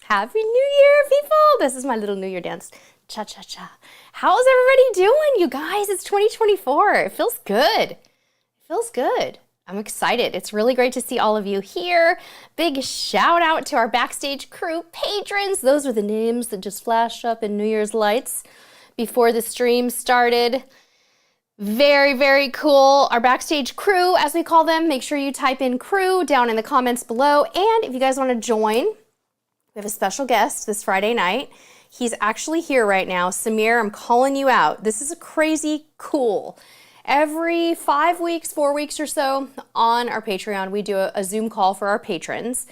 Happy New Year, people! This is my little New Year dance. Cha-cha-cha. How's everybody doing, you guys? It's 2024. It feels good. It feels good. I'm excited. It's really great to see all of you here. Big shout out to our Backstage Crew patrons. Those are the names that just flashed up in New Year's lights before the stream started. Very, very cool. Our Backstage Crew, as we call them, make sure you type in crew down in the comments below. And if you guys want to join, we have a special guest this Friday night. He's actually here right now. Samir, I'm calling you out. This is a crazy cool. Every 5 weeks, 4 weeks or so on our Patreon, we do a Zoom call for our patrons.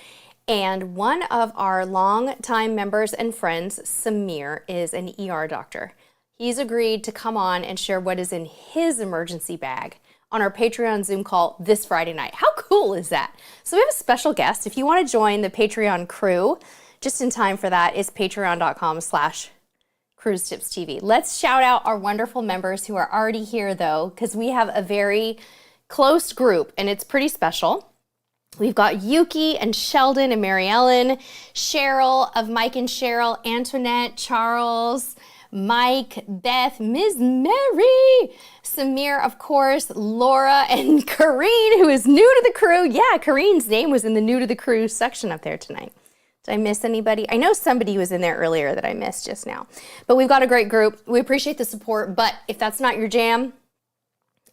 And one of our longtime members and friends, Samir, is an ER doctor. He's agreed to come on and share what is in his emergency bag on our Patreon Zoom call this Friday night. How cool is that? So we have a special guest. If you want to join the Patreon crew, just in time for that, is patreon.com/CruiseTipsTV. Let's shout out our wonderful members who are already here though, because we have a very close group and it's pretty special. We've got Yuki and Sheldon and Mary Ellen, Cheryl of Mike and Cheryl, Antoinette, Charles, Mike, Beth, Ms. Mary, Samir, of course, Laura, and Careen, who is new to the crew. Yeah, Careen's name was in the new to the crew section up there tonight. Did I miss anybody? I know somebody was in there earlier that I missed just now. But we've got a great group. We appreciate the support. But if that's not your jam,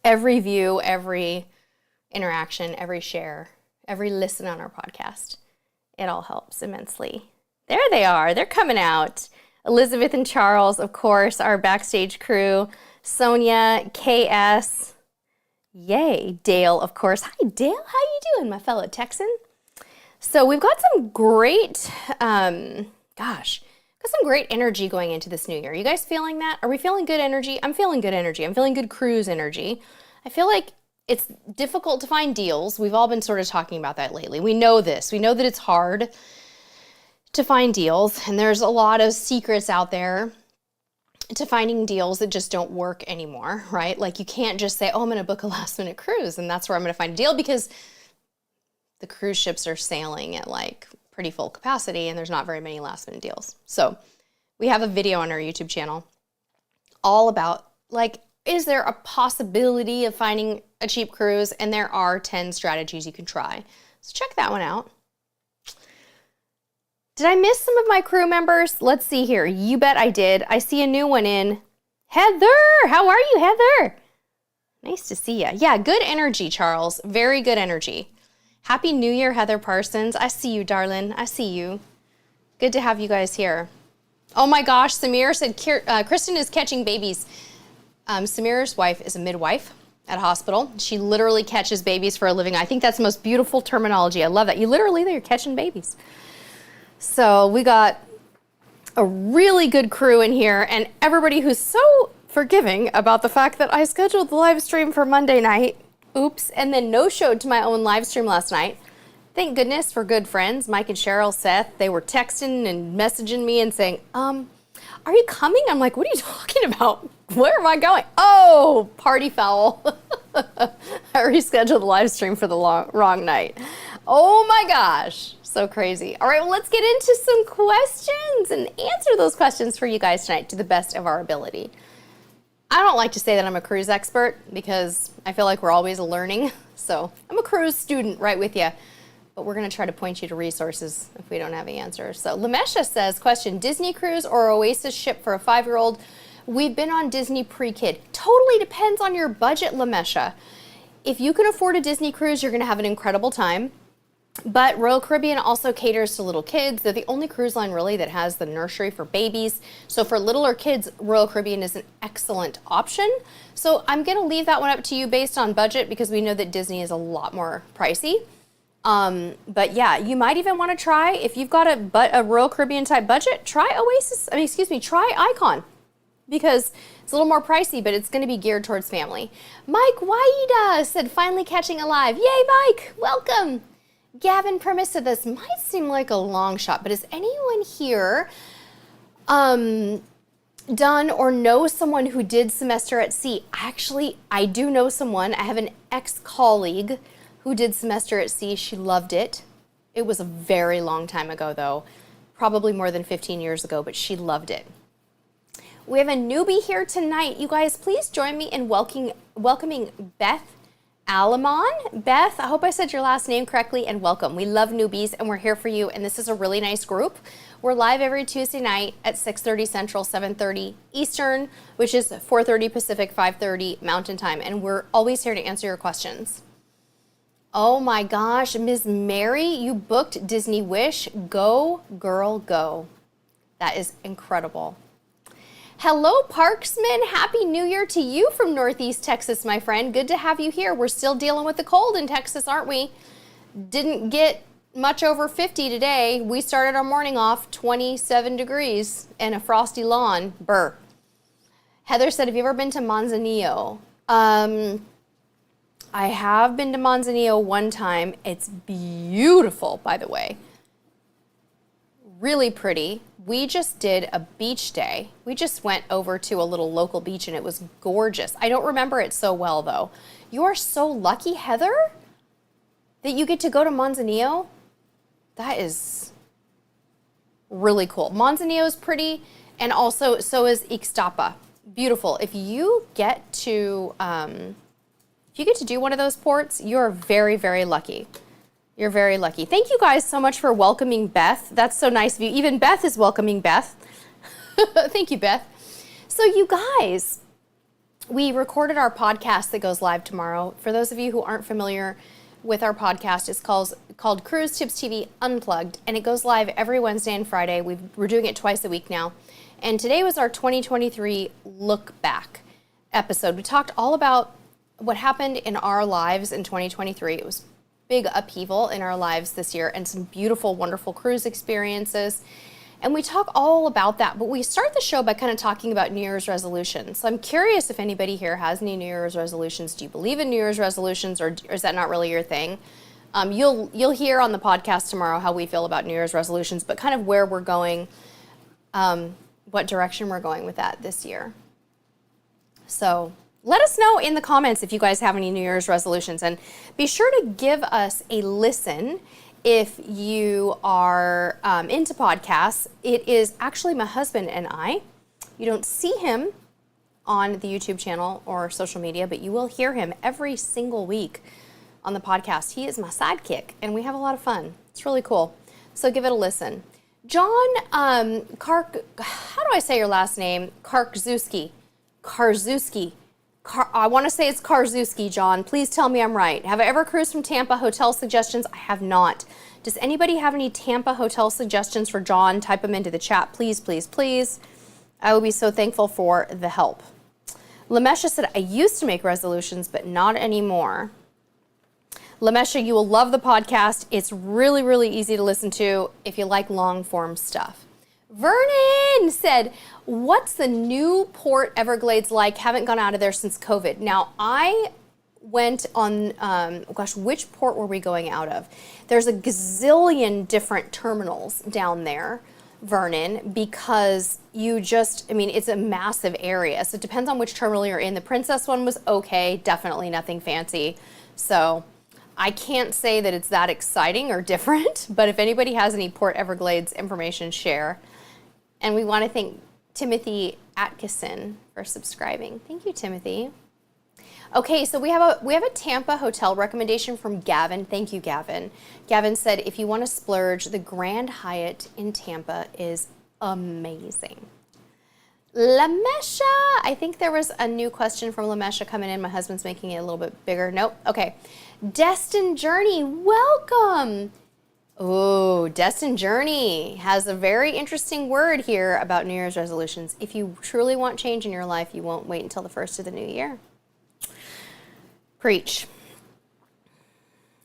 every view, every interaction, every share, every listen on our podcast, it all helps immensely. There they are. They're coming out. Elizabeth and Charles, of course, our Backstage Crew. Sonia, KS. Yay. Dale, of course. Hi, Dale. How you doing, my fellow Texan? So we've got some great, got some great energy going into this new year. You guys feeling that? Are we feeling good energy? I'm feeling good energy. I'm feeling good cruise energy. I feel like it's difficult to find deals. We've all been sort of talking about that lately. We know this. We know that it's hard to find deals, and there's a lot of secrets out there to finding deals that just don't work anymore, right? Like you can't just say, oh, I'm going to book a last minute cruise and that's where I'm going to find a deal, because the cruise ships are sailing at like pretty full capacity and there's not very many last minute deals. So we have a video on our YouTube channel all about like, is there a possibility of finding a cheap cruise? And there are 10 strategies you can try. So check that one out. Did I miss some of my crew members? Let's see here. You bet I did. I see a new one in. Heather, how are you, Heather? Nice to see you. Yeah, good energy, Charles. Very good energy. Happy New Year, Heather Parsons. I see you, darling. I see you. Good to have you guys here. Oh my gosh, Samir said Kristen is catching babies. Samir's wife is a midwife at a hospital. She literally catches babies for a living. I think that's the most beautiful terminology. I love that. You literally, they're catching babies. So we got a really good crew in here, and everybody who's so forgiving about the fact that I scheduled the live stream for Monday night. Oops, and then no-showed to my own live stream last night. Thank goodness for good friends, Mike and Cheryl, Seth. They were texting and messaging me and saying, are you coming? I'm like, what are you talking about? Where am I going? Oh, party foul. I rescheduled the live stream for the wrong night. Oh my gosh, so crazy. All right, well, let's get into some questions and answer those questions for you guys tonight to the best of our ability. I don't like to say that I'm a cruise expert because I feel like we're always learning. So I'm a cruise student right with you, but we're going to try to point you to resources if we don't have the answers. So Lamesha says, question, Disney cruise or Oasis ship for a 5-year-old? We've been on Disney pre-kid. Totally depends on your budget, Lamesha. If you can afford a Disney cruise, you're going to have an incredible time. But Royal Caribbean also caters to little kids. They're the only cruise line really that has the nursery for babies. So for littler kids, Royal Caribbean is an excellent option. So I'm going to leave that one up to you based on budget, because we know that Disney is a lot more pricey. But yeah, you might even want to try, if you've got a Royal Caribbean type budget, try try Icon, because it's a little more pricey, but it's going to be geared towards family. Mike Waida said, finally catching a live. Yay, Mike, welcome. Gavin Permis said, this might seem like a long shot, but is anyone here done or know someone who did semester at sea? Actually, I do know someone. I have an ex-colleague who did semester at sea. She loved it. It was a very long time ago, though. probably more than 15 years ago, but she loved it. We have a newbie here tonight. You guys, please join me in welcoming Beth Alamon. Beth, I hope I said your last name correctly, and welcome. We love newbies, and we're here for you, and this is a really nice group. We're live every Tuesday night at 6:30 Central, 7:30 Eastern, which is 4:30 Pacific, 5:30 Mountain Time, and we're always here to answer your questions. Oh my gosh, Ms. Mary, you booked Disney Wish. Go, girl, go. That is incredible. Hello, Parksman. Happy New Year to you from Northeast Texas, my friend. Good to have you here. We're still dealing with the cold in Texas, aren't we? Didn't get much over 50 today. We started our morning off 27 degrees and a frosty lawn. Brr. Heather said, have you ever been to Manzanillo? I have been to Manzanillo one time. It's beautiful, by the way. Really pretty. We just did a beach day. We just went over to a little local beach and it was gorgeous. I don't remember it so well though. You are so lucky, Heather, that you get to go to Manzanillo. That is really cool. Manzanillo is pretty, and also so is Ixtapa. Beautiful. If you get to do one of those ports, you're very, very lucky. You're very lucky. Thank you guys so much for welcoming Beth. That's so nice of you. Even Beth is welcoming Beth. Thank you, Beth. So you guys, we recorded our podcast that goes live tomorrow. For those of you who aren't familiar with our podcast, it's called Cruise Tips TV Unplugged, and it goes live every Wednesday and Friday. We're doing it twice a week now. And today was our 2023 look back episode. We talked all about what happened in our lives in 2023. It was big upheaval in our lives this year and some beautiful, wonderful cruise experiences. And we talk all about that, but we start the show by kind of talking about New Year's resolutions. So I'm curious if anybody here has any New Year's resolutions. Do you believe in New Year's resolutions, or is that not really your thing? You'll hear on the podcast tomorrow how we feel about New Year's resolutions, but kind of where we're going, what direction we're going with that this year. So let us know in the comments if you guys have any New Year's resolutions, and be sure to give us a listen if you are into podcasts. It is actually my husband and I. You don't see him on the YouTube channel or social media, but you will hear him every single week on the podcast. He is my sidekick, and we have a lot of fun. It's really cool. So give it a listen. John Kark, how do I say your last name? Karzewski. I want to say it's Karzewski, John. Please tell me I'm right. Have I ever cruised from Tampa? Hotel suggestions? I have not. Does anybody have any Tampa hotel suggestions for John? Type them into the chat, please, please, please. I would be so thankful for the help. Lamesha said, I used to make resolutions, but not anymore. Lamesha, you will love the podcast. It's really, really easy to listen to if you like long form stuff. Vernon said, what's the new Port Everglades like? Haven't gone out of there since COVID. Now, I went on, which port were we going out of? There's a gazillion different terminals down there, Vernon, because it's a massive area. So it depends on which terminal you're in. The Princess one was okay, definitely nothing fancy. So I can't say that it's that exciting or different, but if anybody has any Port Everglades information, share. And we want to thank Timothy Atkinson for subscribing. Thank you, Timothy. Okay, so we have a Tampa hotel recommendation from Gavin. Thank you, Gavin. Gavin said, if you want to splurge, the Grand Hyatt in Tampa is amazing. Lamesha, I think there was a new question from Lamesha coming in. My husband's making it a little bit bigger. Nope, okay. Destined Journey, welcome. Oh, Destined Journey has a very interesting word here about New Year's resolutions. If you truly want change in your life, you won't wait until the first of the new year. Preach.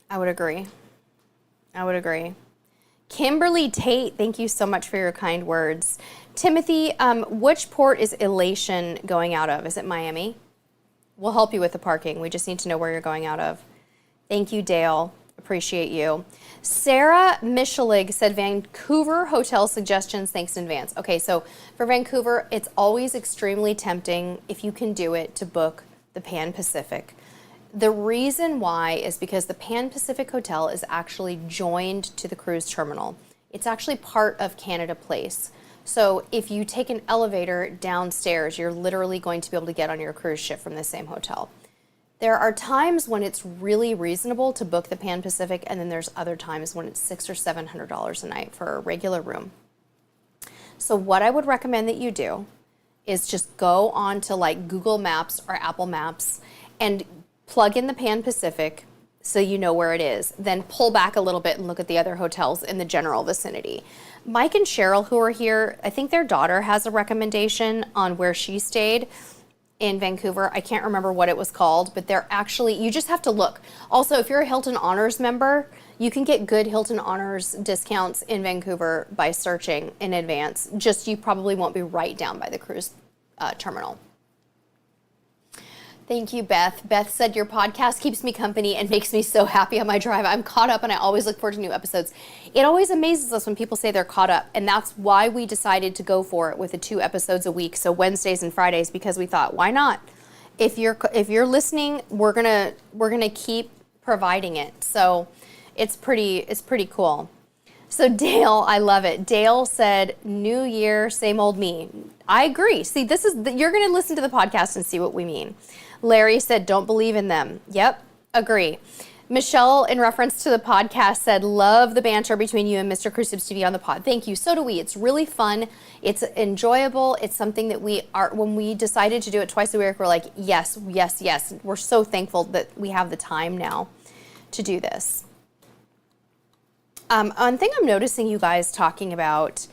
I would agree. Kimberly Tate, thank you so much for your kind words. Timothy, which port is Elation going out of? Is it Miami? We'll help you with the parking. We just need to know where you're going out of. Thank you, Dale. Appreciate you. Sarah Michelig said Vancouver hotel suggestions. Thanks in advance. Okay, so for Vancouver, it's always extremely tempting, if you can do it, to book the Pan Pacific. The reason why is because the Pan Pacific Hotel is actually joined to the cruise terminal. It's actually part of Canada Place. So if you take an elevator downstairs, you're literally going to be able to get on your cruise ship from the same hotel. There are times when it's really reasonable to book the Pan Pacific, and then there's other times when it's $600 or $700 a night for a regular room. So what I would recommend that you do is just go on to like Google Maps or Apple Maps and plug in the Pan Pacific so you know where it is. Then pull back a little bit and look at the other hotels in the general vicinity. Mike and Cheryl, who are here, I think their daughter has a recommendation on where she stayed in Vancouver. I can't remember what it was called, but they're actually, you just have to look. Also, if you're a Hilton Honors member, you can get good Hilton Honors discounts in Vancouver by searching in advance. Just you probably won't be right down by the cruise terminal. Thank you, Beth. Beth said, your podcast keeps me company and makes me so happy on my drive. I'm caught up and I always look forward to new episodes. It always amazes us when people say they're caught up, and that's why we decided to go for it with the 2 episodes a week, so Wednesdays and Fridays, because we thought, why not? If you're listening, we're gonna keep providing it. So it's pretty cool. So Dale, I love it. Dale said, new year, same old me. I agree. See, you're going to listen to the podcast and see what we mean. Larry said, don't believe in them. Yep, agree. Michelle, in reference to the podcast, said, love the banter between you and Mr. Cruise Tips TV on the pod. Thank you. So do we. It's really fun. It's enjoyable. It's something that when we decided to do it twice a week, we're like, yes, yes, yes. We're so thankful that we have the time now to do this. One thing I'm noticing you guys talking about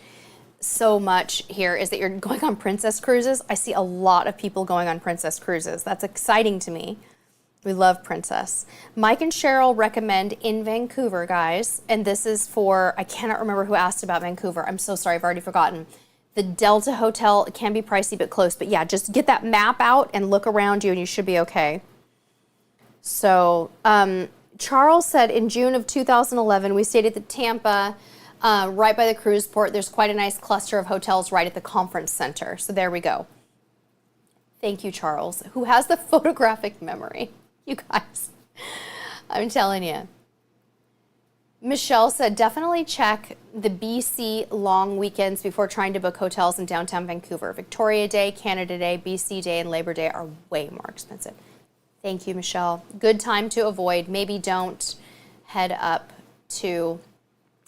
so much here is that you're going on princess cruises. I see a lot of people going on princess cruises. That's exciting to me. We love princess. Mike and Cheryl recommend in Vancouver, guys, and this is for, I cannot remember who asked about Vancouver. I'm so sorry, I've already forgotten. The Delta Hotel, it can be pricey but close, but yeah, just get that map out and look around you and you should be okay. So, Charles said in June of 2011, we stayed at the Tampa, right by the cruise port. There's quite a nice cluster of hotels right at the conference center. So there we go. Thank you, Charles, who has the photographic memory. You guys, I'm telling you. Michelle said, definitely check the BC long weekends before trying to book hotels in downtown Vancouver. Victoria Day, Canada Day, BC Day, and Labor Day are way more expensive. Thank you, Michelle. Good time to avoid. Maybe don't head up to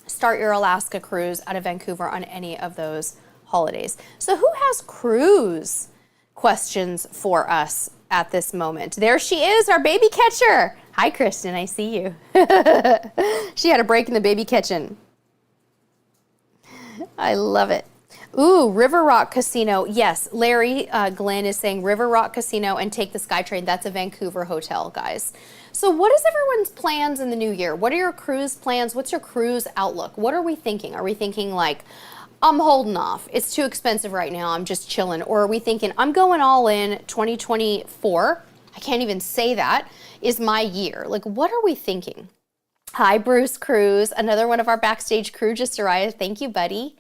start your Alaska cruise out of Vancouver on any of those holidays. So who has cruise questions for us at this moment? There she is, our baby catcher. Hi, Kristen, I see you. She had a break in the baby kitchen. I love it. Ooh, River Rock Casino. Yes, Larry Glenn is saying River Rock Casino and take the SkyTrain. That's a Vancouver hotel, guys. So what is everyone's plans in the new year? What are your cruise plans? What's your cruise outlook? What are we thinking? Are we thinking like, I'm holding off. It's too expensive right now. I'm just chilling. Or are we thinking, I'm going all in 2024? I can't even say that is my year. Like, what are we thinking? Hi, Bruce Cruz. Another one of our backstage crew just arrived. Thank you, buddy.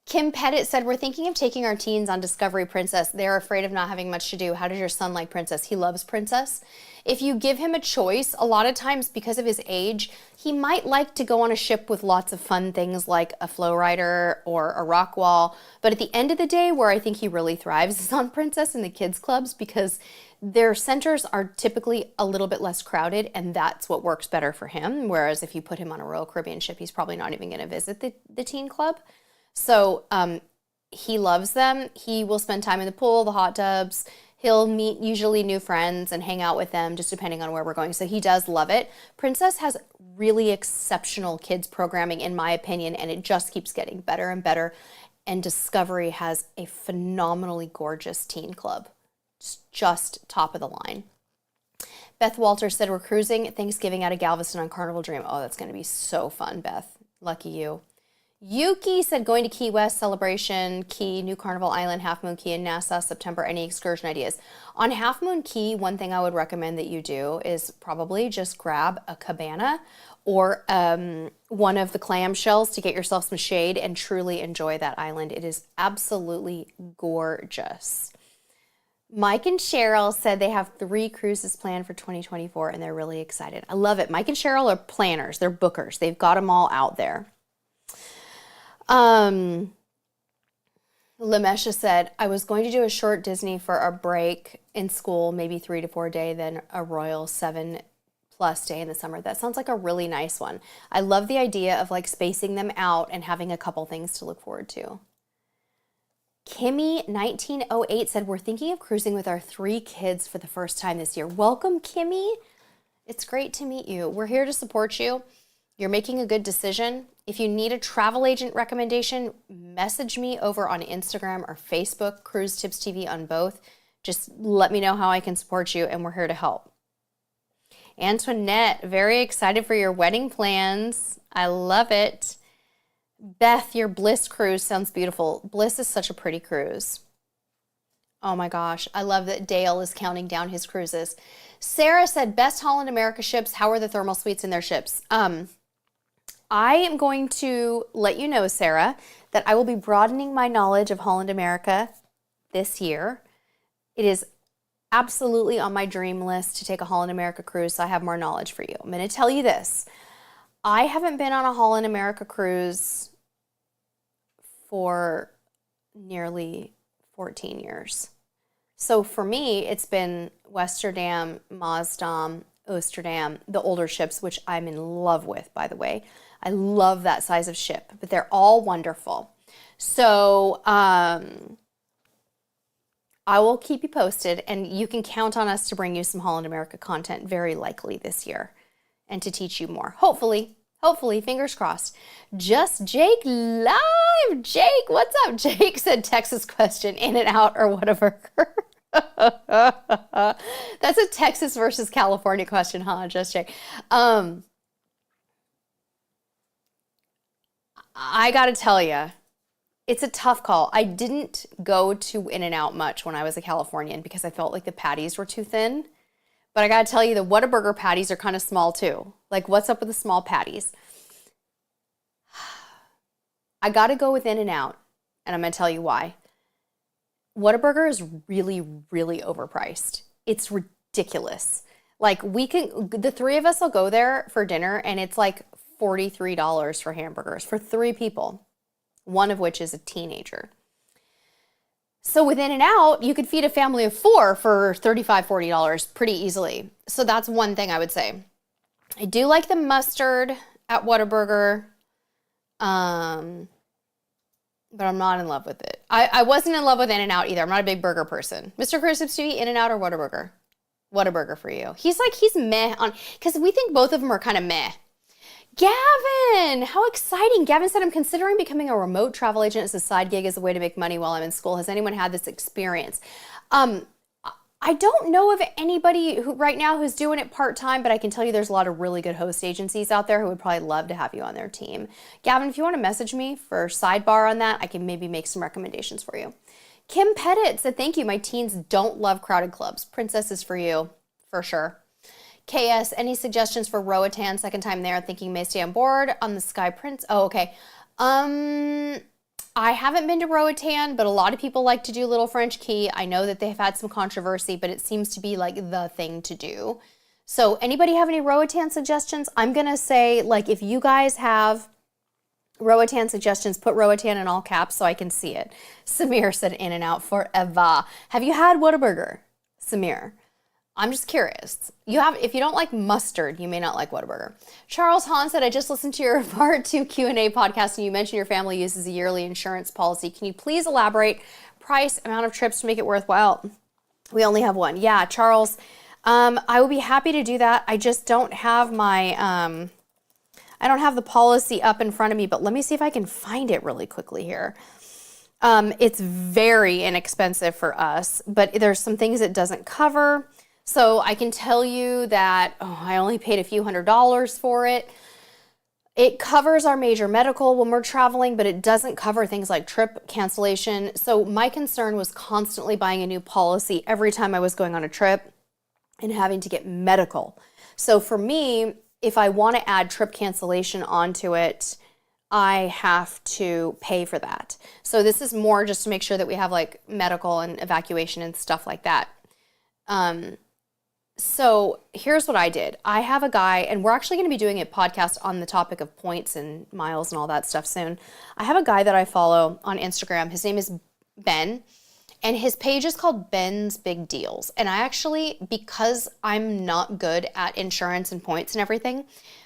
Kim Pettit said, we're thinking of taking our teens on Discovery Princess. They're afraid of not having much to do. How does your son like Princess? He loves Princess. If you give him a choice, a lot of times because of his age, he might like to go on a ship with lots of fun things like a flow rider or a rock wall. But at the end of the day, where I think he really thrives is on Princess and the kids clubs, because their centers are typically a little bit less crowded, and that's what works better for him. Whereas if you put him on a Royal Caribbean ship, he's probably not even going to visit the teen club. So he loves them. He will spend time in the pool, the hot tubs. He'll meet usually new friends and hang out with them, just depending on where we're going. So he does love it. Princess has really exceptional kids programming, in my opinion, and it just keeps getting better and better. And Discovery has a phenomenally gorgeous teen club. It's just top of the line. Beth Walters said, we're cruising Thanksgiving out of Galveston on Carnival Dream. Oh, that's going to be so fun, Beth. Lucky you. Yuki said, going to Key West, Celebration, Key, New Carnival Island, Half Moon Key in Nassau, September. Any excursion ideas? On Half Moon Key, one thing I would recommend that you do is probably just grab a cabana or one of the clamshells to get yourself some shade and truly enjoy that island. It is absolutely gorgeous. Mike and Cheryl said they have 3 cruises planned for 2024 and they're really excited. I love it. Mike and Cheryl are planners. They're bookers. They've got them all out there. Lamesha said, I was going to do a short Disney for a break in school, maybe 3 to 4 day, then a Royal 7+ day in the summer. That sounds like a really nice one. I love the idea of like spacing them out and having a couple things to look forward to. Kimmy 1908 said, we're thinking of cruising with our 3 kids for the first time this year. Welcome, Kimmy. It's great to meet you. We're here to support you. You're making a good decision. If you need a travel agent recommendation, message me over on Instagram or Facebook, Cruise Tips TV on both. Just let me know how I can support you, and we're here to help. Antoinette, very excited for your wedding plans. I love it. Beth, your Bliss cruise sounds beautiful. Bliss is such a pretty cruise. Oh my gosh, I love that Dale is counting down his cruises. Sarah said, best Holland America ships. How are the thermal suites in their ships? I am going to let you know, Sarah, that I will be broadening my knowledge of Holland America this year. It is absolutely on my dream list to take a Holland America cruise, so I have more knowledge for you. I'm going to tell you this. I haven't been on a Holland America cruise for nearly 14 years. So for me, it's been Westerdam, Maasdam, Oosterdam, the older ships, which I'm in love with, by the way. I love that size of ship, but they're all wonderful. So I will keep you posted, and you can count on us to bring you some Holland America content very likely this year and to teach you more. Hopefully, fingers crossed. Just Jake live. Jake, what's up? Jake said Texas question, in and out or whatever. That's a Texas versus California question, huh? Just Jake. I gotta tell you, it's a tough call. I didn't go to In-N-Out much when I was a Californian because I felt like the patties were too thin. But I gotta tell you, the Whataburger patties are kind of small too. Like, what's up with the small patties? I gotta go with In-N-Out, and I'm gonna tell you why. Whataburger is really, really overpriced. It's ridiculous. Like, the 3 of us will go there for dinner, and it's like $43 for hamburgers for 3 people, one of which is a teenager. So with In-N-Out, you could feed a family of 4 for $35, $40 pretty easily. So that's one thing I would say. I do like the mustard at Whataburger, but I'm not in love with it. I wasn't in love with In-N-Out either. I'm not a big burger person. Mr. Chris, In-N-Out or Whataburger? Whataburger for you. He's meh on, because we think both of them are kind of meh. Gavin, how exciting. Gavin said, I'm considering becoming a remote travel agent as a side gig as a way to make money while I'm in school. Has anyone had this experience? I don't know of anybody who right now who's doing it part-time, but I can tell you there's a lot of really good host agencies out there who would probably love to have you on their team. Gavin, if you want to message me for sidebar on that, I can maybe make some recommendations for you. Kim Pettit said, thank you. My teens don't love crowded clubs. Princess is for you, for sure. KS, any suggestions for Roatan? Second time there, thinking may stay on board on the Sky Prince. Oh, okay. I haven't been to Roatan, but a lot of people like to do Little French Key. I know that they've had some controversy, but it seems to be like the thing to do. So anybody have any Roatan suggestions? I'm going to say, like, if you guys have Roatan suggestions, put Roatan in all caps so I can see it. Samir said In-N-Out forever. Have you had Whataburger, Samir? I'm just curious. If you don't like mustard, you may not like Whataburger. Charles Hahn said, I just listened to your part 2 Q&A podcast and you mentioned your family uses a yearly insurance policy. Can you please elaborate price, amount of trips to make it worthwhile? We only have one. Yeah, Charles, I will be happy to do that. I just don't have my, I don't have the policy up in front of me, but let me see if I can find it really quickly here. It's very inexpensive for us, but there's some things it doesn't cover. So I can tell you that I only paid a few $100s for it. It covers our major medical when we're traveling, but it doesn't cover things like trip cancellation. So my concern was constantly buying a new policy every time I was going on a trip and having to get medical. So for me, if I want to add trip cancellation onto it, I have to pay for that. So this is more just to make sure that we have like medical and evacuation and stuff like that. So here's what I did. I have a guy, and we're actually going to be doing a podcast on the topic of points and miles and all that stuff soon. I have a guy that I follow on Instagram. His name is Ben, and his page is called Ben's Big Deals. And I actually, because I'm not good at insurance and points and everything,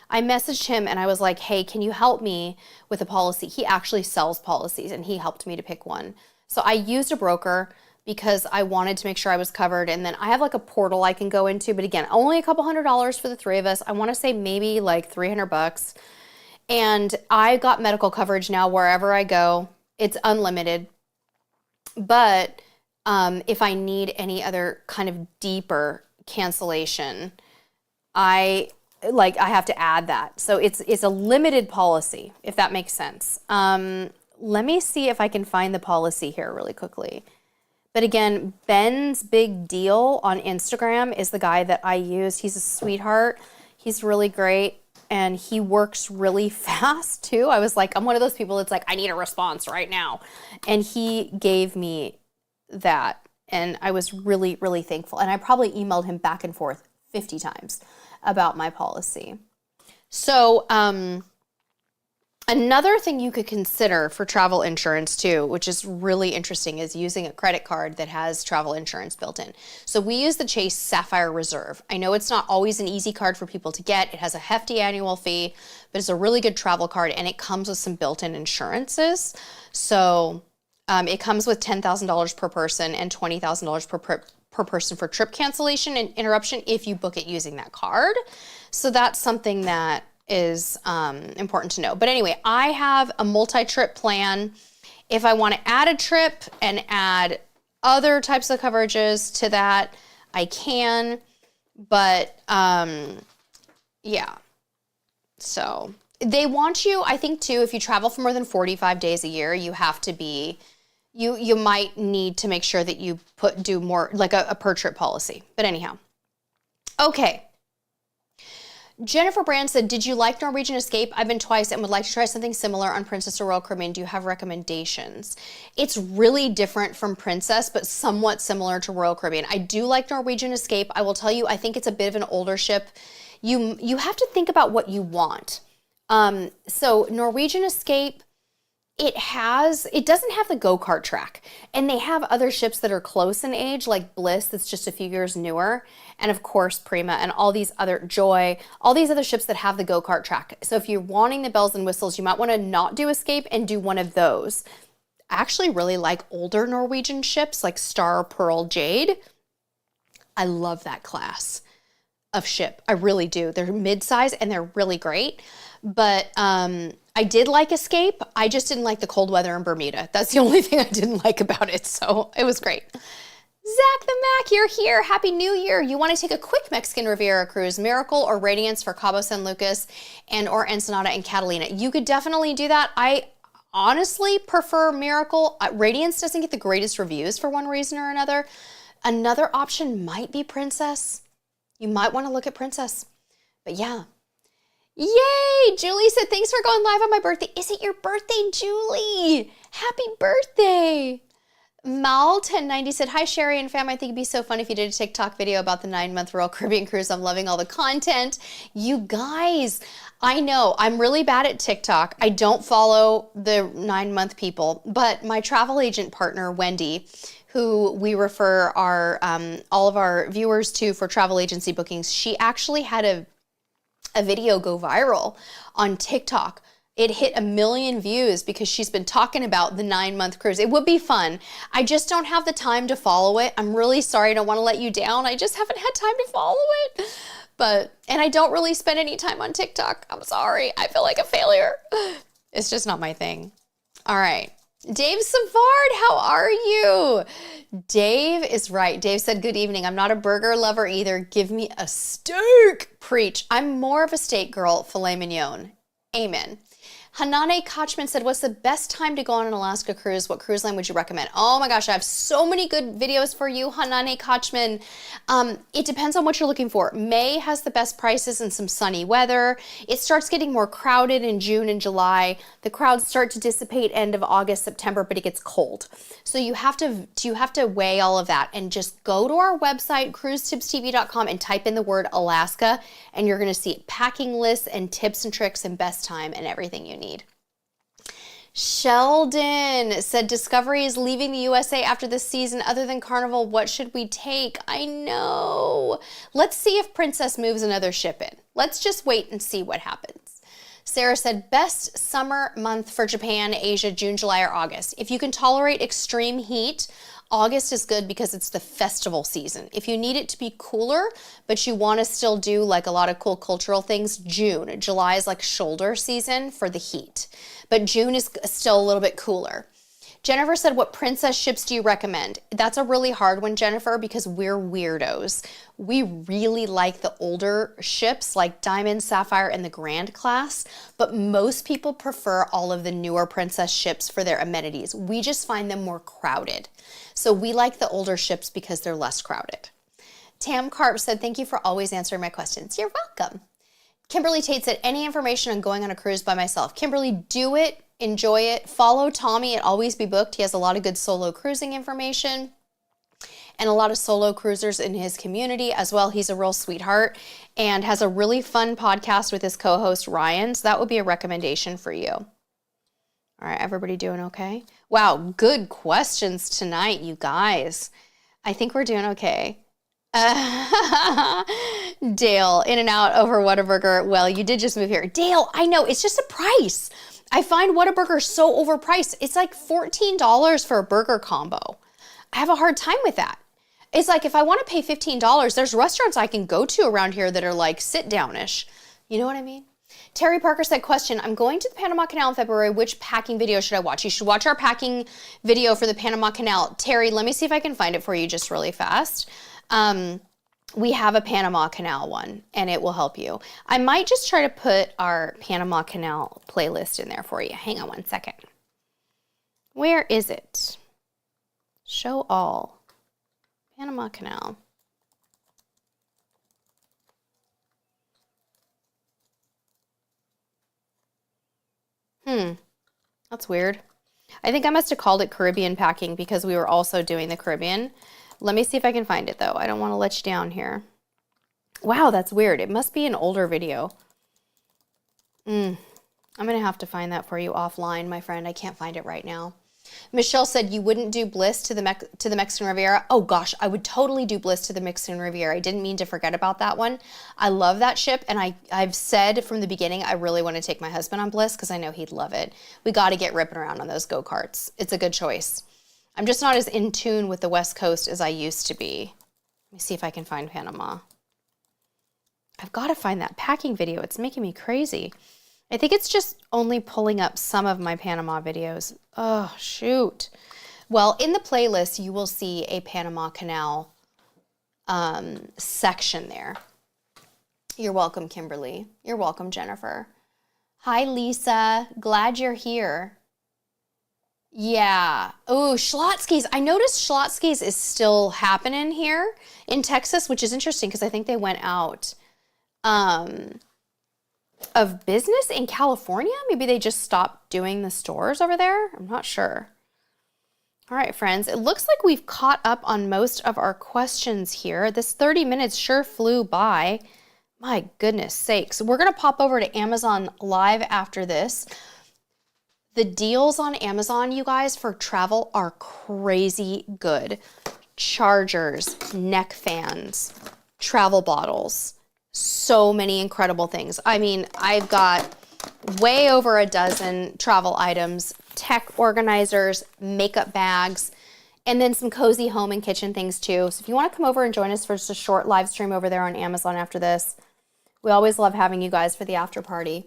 I messaged him and I was like, hey, can you help me with a policy? He actually sells policies, and he helped me to pick one. So I used a broker because I wanted to make sure I was covered. And then I have like a portal I can go into, but again, only a couple $100 for the three of us. I want to say maybe like $300. And I got medical coverage now wherever I go. It's unlimited. But if I need any other kind of deeper cancellation, I have to add that. So it's a limited policy, if that makes sense. Let me see if I can find the policy here really quickly. But again, Ben's Big Deal on Instagram is the guy that I use. He's a sweetheart. He's really great. And he works really fast too. I was like, I'm one of those people that's like, I need a response right now. And he gave me that. And I was really, really thankful. And I probably emailed him back and forth 50 times about my policy. So, another thing you could consider for travel insurance too, which is really interesting, is using a credit card that has travel insurance built in. So we use the Chase Sapphire Reserve. I know it's not always an easy card for people to get. It has a hefty annual fee, but it's a really good travel card, and it comes with some built-in insurances. So it comes with $10,000 per person and $20,000 per person for trip cancellation and interruption if you book it using that card. So that's something that is important to know. But anyway, I have a multi-trip plan. If I want to add a trip and add other types of coverages to that, I can. But yeah. So they want you, I think too, if you travel for more than 45 days a year, you have to be, you might need to make sure that you do more like a per trip policy. But anyhow. Okay. Jennifer Brand said, did you like Norwegian Escape? I've been twice and would like to try something similar on Princess or Royal Caribbean. Do you have recommendations? It's really different from Princess, but somewhat similar to Royal Caribbean. I do like Norwegian Escape. I will tell you, I think it's a bit of an older ship. You have to think about what you want. So Norwegian Escape, it doesn't have the go-kart track, and they have other ships that are close in age, like Bliss, that's just a few years newer, and of course Prima and all these other Joy, all these other ships that have the go-kart track. So if you're wanting the bells and whistles, you might want to not do Escape and do one of those. I actually really like older Norwegian ships like Star, Pearl, Jade. I love that class of ship. I really do. They're mid-size and they're really great. But I did like Escape. I just didn't like the cold weather in Bermuda. That's the only thing I didn't like about it. So it was great. Zach the Mac, you're here. Happy New Year. You want to take a quick Mexican Riviera cruise, Miracle or Radiance for Cabo San Lucas and or Ensenada and Catalina. You could definitely do that. I honestly prefer Miracle. Radiance doesn't get the greatest reviews for one reason or another. Another option might be Princess. You might want to look at Princess. But yeah. Yay! Julie said, thanks for going live on my birthday. Is it your birthday, Julie? Happy birthday! Mal1090 said, hi, Sherry and fam. I think it'd be so fun if you did a TikTok video about the 9-month Royal Caribbean cruise. I'm loving all the content. You guys, I know I'm really bad at TikTok. I don't follow the 9-month people, but my travel agent partner, Wendy, who we refer all of our viewers to for travel agency bookings, she actually had a video go viral on TikTok. It hit 1 million views because she's been talking about the 9-month cruise. It would be fun. I just don't have the time to follow it. I'm really sorry. I don't want to let you down. I just haven't had time to follow it. And I don't really spend any time on TikTok. I'm sorry. I feel like a failure. It's just not my thing. All right. Dave Savard, how are you? Dave is right. Dave said, good evening. I'm not a burger lover either. Give me a steak. Preach. I'm more of a steak girl, filet mignon. Amen. Hanane Kochman said, what's the best time to go on an Alaska cruise? What cruise line would you recommend? Oh my gosh, I have so many good videos for you, Hanane Kochman. It depends on what you're looking for. May has the best prices and some sunny weather. It starts getting more crowded in June and July. The crowds start to dissipate end of August, September, but it gets cold. So you have to weigh all of that and just go to our website, cruisetipstv.com, and type in the word Alaska, and you're gonna see packing lists and tips and tricks and best time and everything you need. Sheldon said, Discovery is leaving the USA after this season. Other than Carnival, what should we take? I know. Let's see if Princess moves another ship in. Let's just wait and see what happens. Sarah said, best summer month for Japan, Asia, June, July, or August. If you can tolerate extreme heat, August is good because it's the festival season. If you need it to be cooler, but you want to still do like a lot of cool cultural things, June. July is like shoulder season for the heat, but June is still a little bit cooler. Jennifer said, what princess ships do you recommend? That's a really hard one, Jennifer, because we're weirdos. We really like the older ships like Diamond, Sapphire, and the Grand class, but most people prefer all of the newer princess ships for their amenities. We just find them more crowded. So we like the older ships because they're less crowded. Tam Karp said, thank you for always answering my questions. You're welcome. Kimberly Tate said, any information on going on a cruise by myself? Kimberly, do it. Enjoy it. Follow Tommy at Always Be Booked. He has a lot of good solo cruising information and a lot of solo cruisers in his community as well. He's a real sweetheart and has a really fun podcast with his co-host Ryan. So that would be a recommendation for you. All right, everybody doing okay? Wow, good questions tonight, you guys. I think we're doing okay. Dale, In-N-Out over Whataburger. Well, you did just move here. Dale, I know, it's just a price. I find Whataburger so overpriced. It's like $14 for a burger combo. I have a hard time with that. It's like if I want to pay $15, there's restaurants I can go to around here that are like sit-down-ish. You know what I mean? Terry Parker said, question, I'm going to the Panama Canal in February. Which packing video should I watch? You should watch our packing video for the Panama Canal. Terry, let me see if I can find it for you just really fast. We have a Panama Canal one, and it will help you. I might just try to put our Panama Canal playlist in there for you. Hang on one second. Where is it? Show all. Panama Canal. That's weird. I think I must have called it Caribbean packing because we were also doing the Caribbean. Let me see if I can find it though. I don't want to let you down here. Wow, that's weird. It must be an older video. I'm going to have to find that for you offline, my friend. I can't find it right now. Michelle said you wouldn't do Bliss to the Mexican Riviera. Oh gosh, I would totally do Bliss to the Mexican Riviera. I didn't mean to forget about that one. I love that ship, and I've said from the beginning I really want to take my husband on Bliss because I know he'd love it. We got to get ripping around on those go-karts. It's a good choice. I'm just not as in tune with the West Coast as I used to be. Let me see if I can find Panama. I've got to find that packing video. It's making me crazy. I think it's just only pulling up some of my Panama videos. Oh, shoot. Well, in the playlist, you will see a Panama Canal section there. You're welcome, Kimberly. You're welcome, Jennifer. Hi, Lisa. Glad you're here. Yeah. Oh, Schlotzsky's. I noticed Schlotzsky's is still happening here in Texas, which is interesting because I think they went out of business in California. Maybe they just stopped doing the stores over there. I'm not sure. All right, friends, it looks like we've caught up on most of our questions here. This 30 minutes sure flew by. My goodness sakes. We're going to pop over to Amazon Live after this. The deals on Amazon, you guys, for travel are crazy good. Chargers, neck fans, travel bottles, so many incredible things. I mean, I've got way over a dozen travel items, tech organizers, makeup bags, and then some cozy home and kitchen things too. So if you want to come over and join us for just a short live stream over there on Amazon after this, we always love having you guys for the after party.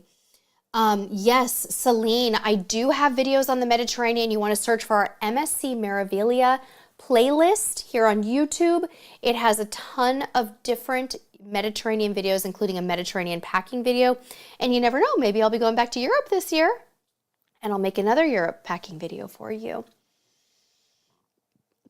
Yes, Celine, I do have videos on the Mediterranean. You want to search for our MSC Meraviglia playlist here on YouTube. It has a ton of different Mediterranean videos, including a Mediterranean packing video. And you never know, maybe I'll be going back to Europe this year. and I'll make another Europe packing video for you.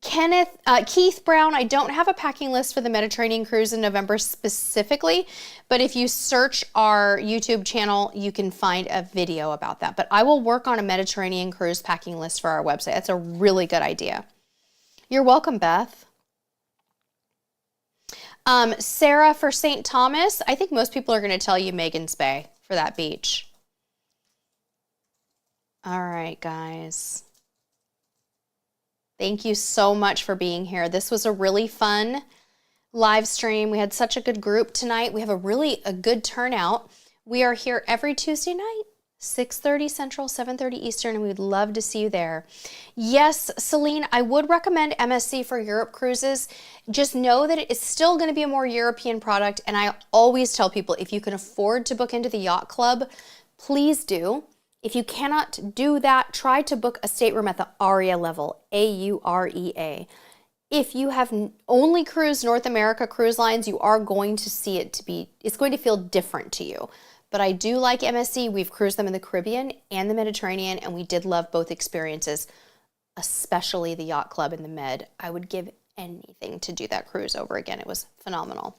Keith Brown, I don't have a packing list for the Mediterranean cruise in November specifically, but if you search our YouTube channel, you can find a video about that. But I will work on a Mediterranean cruise packing list for our website. That's a really good idea. You're welcome, Beth. Sarah for St. Thomas, I think most people are going to tell you Megan's Bay for that beach. All right, guys. Thank you so much for being here. This was a really fun live stream. We had such a good group tonight. We have a good turnout. We are here every Tuesday night, 6:30 Central, 7:30 Eastern, and we'd love to see you there. Yes, Celine, I would recommend MSC for Europe cruises. Just know that it is still going to be a more European product, and I always tell people, if you can afford to book into the Yacht Club, please do. If you cannot do that, try to book a stateroom at the AREA level, A-U-R-E-A. If you have only cruised North America cruise lines, you are going to see it's going to feel different to you. But I do like MSC. We've cruised them in the Caribbean and the Mediterranean, and we did love both experiences, especially the Yacht Club in the Med. I would give anything to do that cruise over again. It was phenomenal.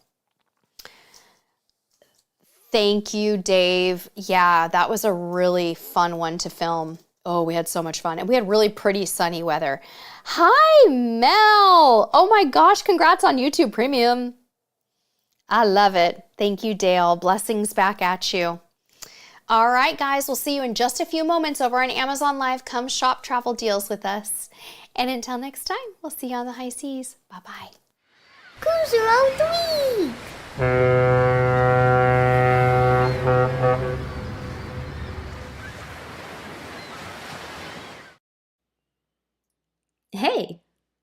Thank you, Dave. Yeah, that was a really fun one to film. Oh, we had so much fun. And we had really pretty sunny weather. Hi, Mel. Oh my gosh, congrats on YouTube Premium. I love it. Thank you, Dale. Blessings back at you. All right, guys, we'll see you in just a few moments over on Amazon Live. Come shop travel deals with us. And until next time, we'll see you on the high seas. Bye-bye. Cruiser of the Week.